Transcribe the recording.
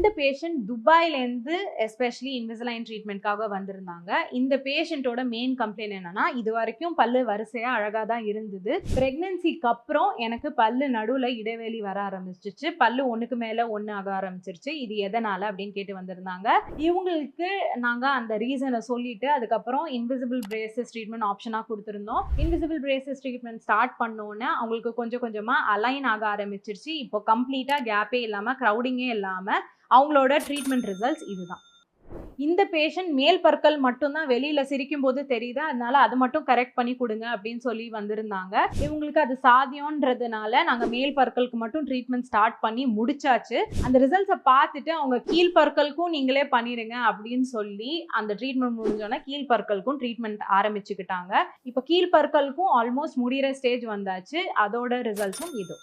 இந்த patient துபாயிலேருந்து especially Invisalign ட்ரீட்மெண்ட்காக வந்திருந்தாங்க. இந்த பேஷண்ட்டோட மெயின் கம்ப்ளைண்ட் என்னன்னா, இது வரைக்கும் பல்லு வரிசையா அழகா தான் இருந்தது. பிரெக்னன்சிக்கு அப்புறம் எனக்கு பல்லு நடுவுல இடைவெளி வர ஆரம்பிச்சிருச்சு. பல்லு ஒண்ணுக்கு மேல ஒண்ணு ஆக ஆரம்பிச்சிருச்சு. இது எதனால அப்படின்னு கேட்டு வந்திருந்தாங்க. இவங்களுக்கு நாங்க அந்த ரீசனை சொல்லிட்டு அதுக்கப்புறம் இன்விசிபிள் பிரேசஸ் ட்ரீட்மெண்ட் ஆப்ஷனா கொடுத்திருந்தோம். இன்விசிபிள் பிரேசஸ் ட்ரீட்மெண்ட் ஸ்டார்ட் பண்ணோன்னே அவங்களுக்கு கொஞ்சம் கொஞ்சமா அலைன் ஆக ஆரம்பிச்சிருச்சு. இப்போ கம்ப்ளீட்டா கேப்பே இல்லாம கிரவுடிங்கே இல்லாம அவங்களோட ட்ரீட்மெண்ட் ரிசல்ட்ஸ் இதுதான். இந்த பேஷண்ட் மேல் பற்கள் மட்டும்தான் வெளியில சிரிக்கும் போது தெரியுது, அதனால அது மட்டும் கரெக்ட் பண்ணி கொடுங்க அப்படின்னு சொல்லி வந்திருந்தாங்க. இவங்களுக்கு அது சாத்தியம்ன்றதுனால நாங்க மேல் பற்களுக்கு மட்டும் ட்ரீட்மெண்ட் ஸ்டார்ட் பண்ணி முடிச்சாச்சு. அந்த ரிசல்ட்ஸை பார்த்துட்டு அவங்க கீழ் பற்களுக்கும் நீங்களே பண்ணிடுங்க அப்படின்னு சொல்லி அந்த ட்ரீட்மெண்ட் முடிஞ்சோன்னா கீழ் பற்களுக்கும் ட்ரீட்மெண்ட் ஆரம்பிச்சுக்கிட்டாங்க. இப்போ கீழ் பற்களுக்கும் ஆல்மோஸ்ட் முடிகிற ஸ்டேஜ் வந்தாச்சு. அதோட ரிசல்ட்ஸும் இது.